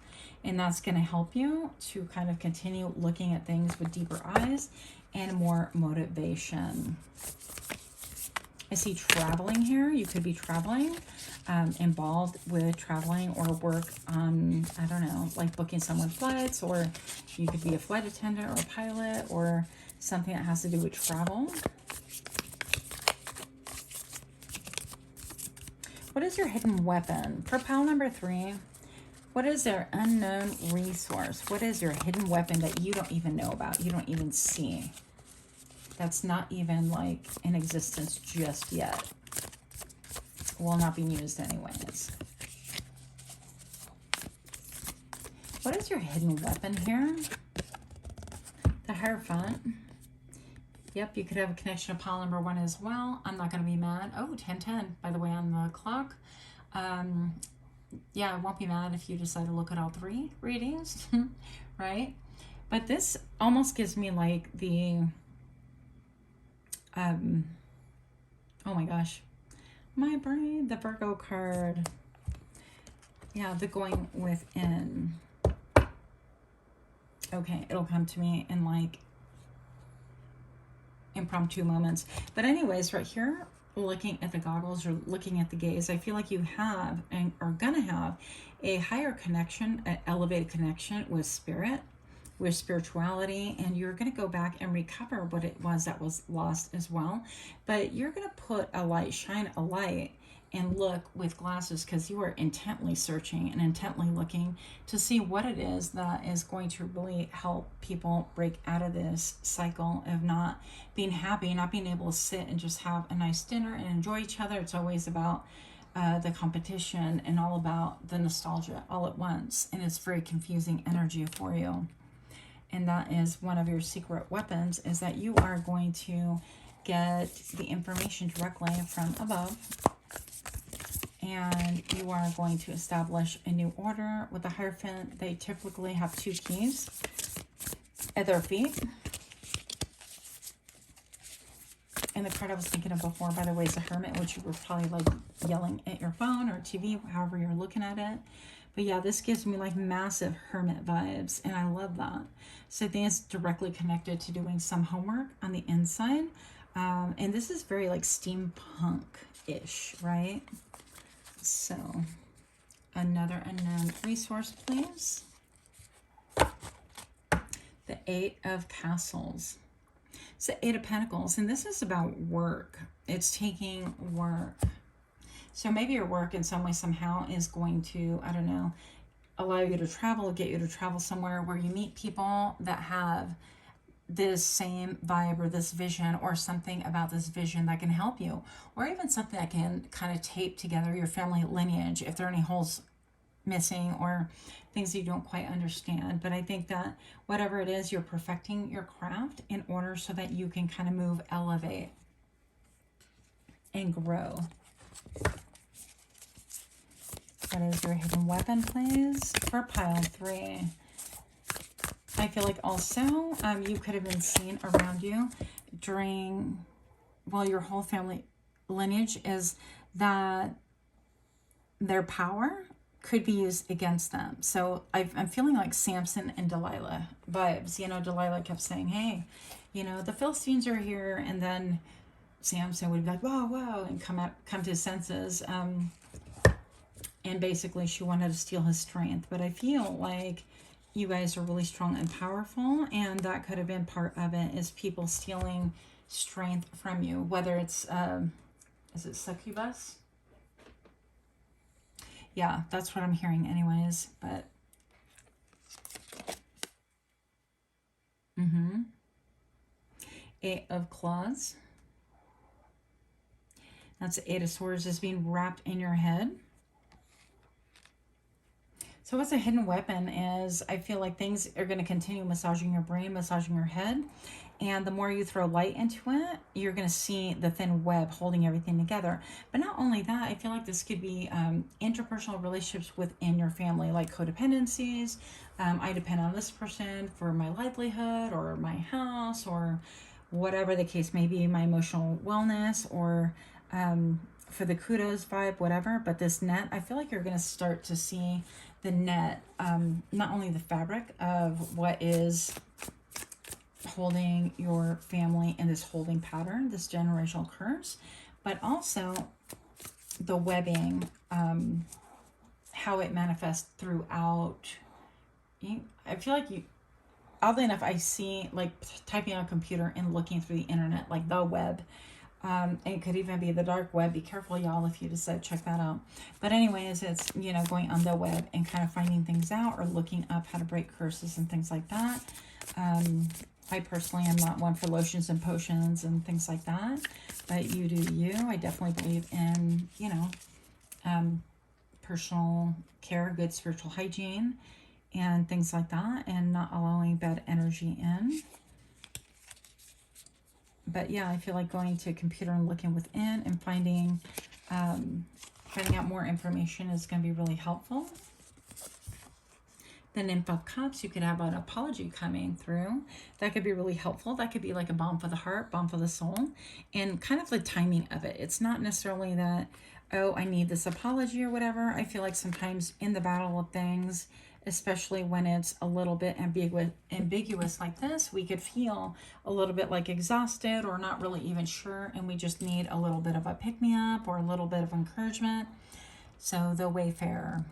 And that's going to help you to kind of continue looking at things with deeper eyes and more motivation. I see traveling here. You could be traveling, involved with traveling or work on, I don't know, like booking someone flights, or you could be a flight attendant or a pilot, or something that has to do with travel. What is your hidden weapon? For pile number 3, what is their unknown resource? What is your hidden weapon that you don't even know about? You don't even see. That's not even like in existence just yet. Will not be used anyways. What is your hidden weapon here? The Hierophant. Yep, you could have a connection to pile number 1 as well. I'm not going to be mad. Oh, 10:10, by the way, on the clock. Yeah, I won't be mad if you decide to look at all 3 readings, right? But this almost gives me like the, oh my gosh, my brain, the Virgo card. Yeah, the going within. Okay, it'll come to me in like impromptu moments. But anyways, right here, looking at the goggles or looking at the gaze, I feel like you have and are gonna have a higher connection, an elevated connection with spirit, with spirituality, and you're gonna go back and recover what it was that was lost as well. But you're gonna put a light, shine a light, and look with glasses, because you are intently searching and intently looking to see what it is that is going to really help people break out of this cycle of not being happy, not being able to sit and just have a nice dinner and enjoy each other. It's always about the competition and all about the nostalgia all at once, and it's very confusing energy for you. And that is one of your secret weapons, is that you are going to get the information directly from above, and you are going to establish a new order. With the Hierophant, they typically have 2 keys at their feet. And the card I was thinking of before, by the way, is the Hermit, which you were probably like yelling at your phone or TV, however you're looking at it. But yeah, this gives me like massive Hermit vibes, and I love that. So I think it's directly connected to doing some homework on the inside. And this is very like steampunk-ish, right? So, another unknown resource, please. The 8 of Castles. It's the 8 of Pentacles, and this is about work. It's taking work. So maybe your work in some way, somehow, is going to, I don't know, allow you to travel, get you to travel somewhere where you meet people that have this same vibe or this vision, or something about this vision that can help you, or even something that can kind of tape together your family lineage if there are any holes missing or things you don't quite understand. But I think that whatever it is, you're perfecting your craft in order so that you can kind of move, elevate, and grow. What is your hidden weapon, please? For pile 3. I feel like also you could have been seen around you during, well, your whole family lineage is that their power could be used against them. So I'm feeling like Samson and Delilah vibes. You know, Delilah kept saying, hey, you know, the Philistines are here. And then Samson would be like, whoa, whoa, and come to his senses. And basically she wanted to steal his strength. But I feel like you guys are really strong and powerful, and that could have been part of it, is people stealing strength from you, whether it's is it succubus? Yeah, that's what I'm hearing anyways. But Eight of Claws. That's the Eight of Swords, is being wrapped in your head. So what's a hidden weapon is, I feel like things are going to continue massaging your brain, massaging your head. And the more you throw light into it, you're going to see the thin web holding everything together. But not only that, I feel like this could be interpersonal relationships within your family, like codependencies. I depend on this person for my livelihood or my house or whatever the case may be, my emotional wellness, or for the kudos vibe, whatever. But this net, I feel like you're going to start to see the net, not only the fabric of what is holding your family in this holding pattern, this generational curse, but also the webbing, how it manifests throughout. I feel like oddly enough, I see like typing on a computer and looking through the internet, like the web. It could even be the dark web. Be careful, y'all, if you decide to check that out. But anyways, it's, going on the web and kind of finding things out, or looking up how to break curses and things like that. I personally am not one for lotions and potions and things like that, but you do you. I definitely believe in, personal care, good spiritual hygiene, and things like that, and not allowing bad energy in. But yeah, I feel like going to a computer and looking within and finding out more information is going to be really helpful. The Nymph of Cups, you could have an apology coming through. That could be really helpful. That could be like a balm for the heart, balm for the soul, and kind of the timing of it. It's not necessarily that, oh, I need this apology or whatever. I feel like sometimes in the battle of things, especially when it's a little bit ambiguous like this, we could feel a little bit like exhausted or not really even sure, and we just need a little bit of a pick-me-up or a little bit of encouragement. So the Wayfarer.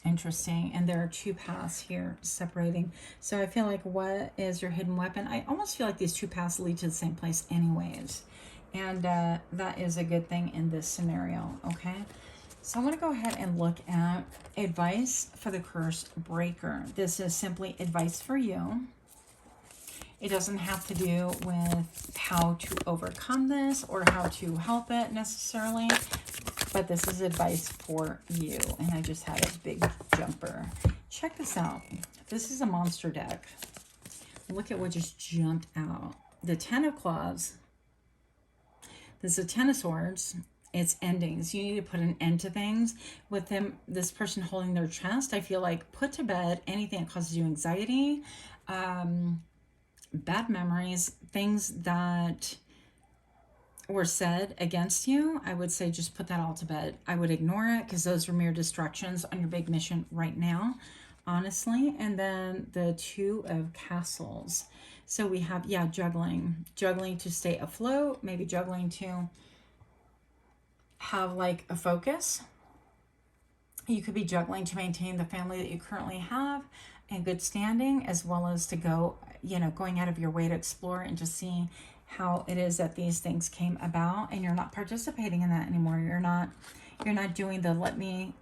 Interesting. And there are two paths here separating. So I feel like, what is your hidden weapon? I almost feel like these two paths lead to the same place anyways. And that is a good thing in this scenario, okay? So I'm going to go ahead and look at advice for the curse breaker. This is simply advice for you. It doesn't have to do with how to overcome this or how to help it necessarily, but this is advice for you. And I just had a big jumper. Check this out. This is a monster deck. Look at what just jumped out. The Ten of Claws. This is a Ten of Swords. It's endings. You need to put an end to things. With them, this person holding their chest, I feel like put to bed anything that causes you anxiety, bad memories, things that were said against you. I would say just put that all to bed. I would ignore it, because those are mere distractions on your big mission right now, honestly. And then the Two of Castles. So we have, yeah, juggling to stay afloat, maybe juggling to have like a focus. You could be juggling to maintain the family that you currently have in good standing, as well as to go, going out of your way to explore and to see how it is that these things came about, and you're not participating in that anymore. You're not doing the let me,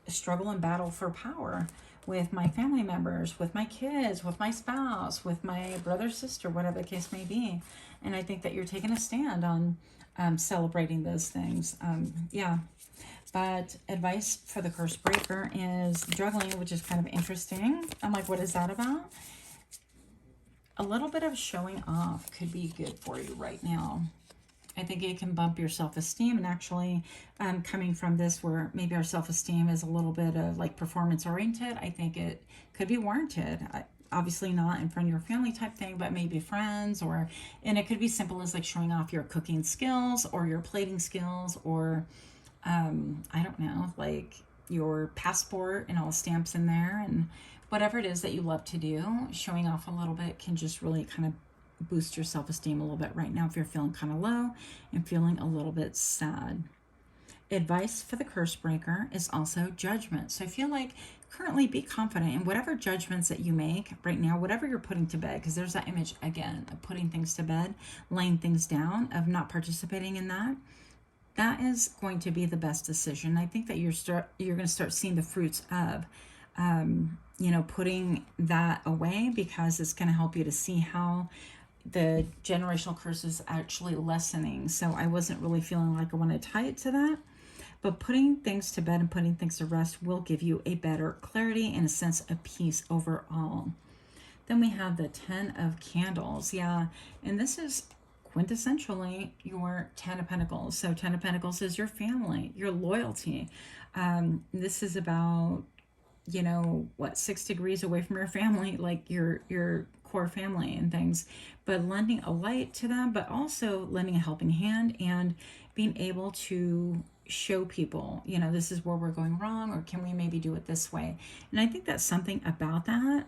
struggle and battle for power with my family members, with my kids, with my spouse, with my brother, sister, whatever the case may be. And I think that you're taking a stand on celebrating those things. Yeah. But advice for the curse breaker is juggling, which is kind of interesting. I'm like, what is that about? A little bit of showing off could be good for you right now. I think it can bump your self-esteem, and actually coming from this where maybe our self-esteem is a little bit of like performance oriented, I think it could be warranted. Obviously not in front of your family type thing, but maybe friends, and it could be simple as like showing off your cooking skills or your plating skills, or I don't know, like your passport and all the stamps in there, and whatever it is that you love to do. Showing off a little bit can just really kind of boost your self-esteem a little bit right now if you're feeling kind of low and feeling a little bit sad. Advice for the curse breaker is also judgment. So I feel like currently be confident in whatever judgments that you make right now, whatever you're putting to bed, because there's that image again of putting things to bed, laying things down, of not participating in that. That is going to be the best decision. I think that you're going to start seeing the fruits of putting that away, because it's going to help you to see how the generational curse is actually lessening. So I wasn't really feeling like I want to tie it to that. But putting things to bed and putting things to rest will give you a better clarity and a sense of peace overall. Then we have the 10 of Candles. Yeah, and this is quintessentially your 10 of Pentacles. So 10 of Pentacles is your family, your loyalty. This is about, 6 degrees away from your family, like your core family and things, but lending a light to them, but also lending a helping hand and being able to show people, this is where we're going wrong, or can we maybe do it this way? And I think that's something about that.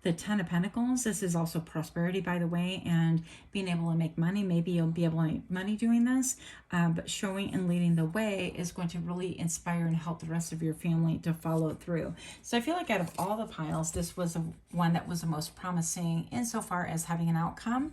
The 10 of Pentacles, this is also prosperity, by the way, and being able to make money. Maybe you'll be able to make money doing this, but showing and leading the way is going to really inspire and help the rest of your family to follow through. So I feel like out of all the piles, this was the one that was the most promising insofar as having an outcome.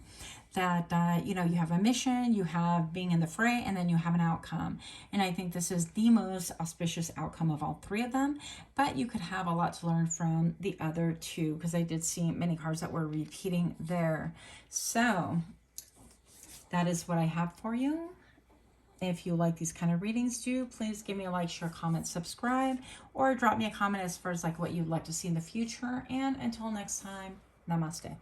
That, you have a mission, you have being in the fray, and then you have an outcome. And I think this is the most auspicious outcome of all three of them. But you could have a lot to learn from the other two, because I did see many cards that were repeating there. So that is what I have for you. If you like these kind of readings, please give me a like, share, comment, subscribe, or drop me a comment as far as like what you'd like to see in the future. And until next time, namaste.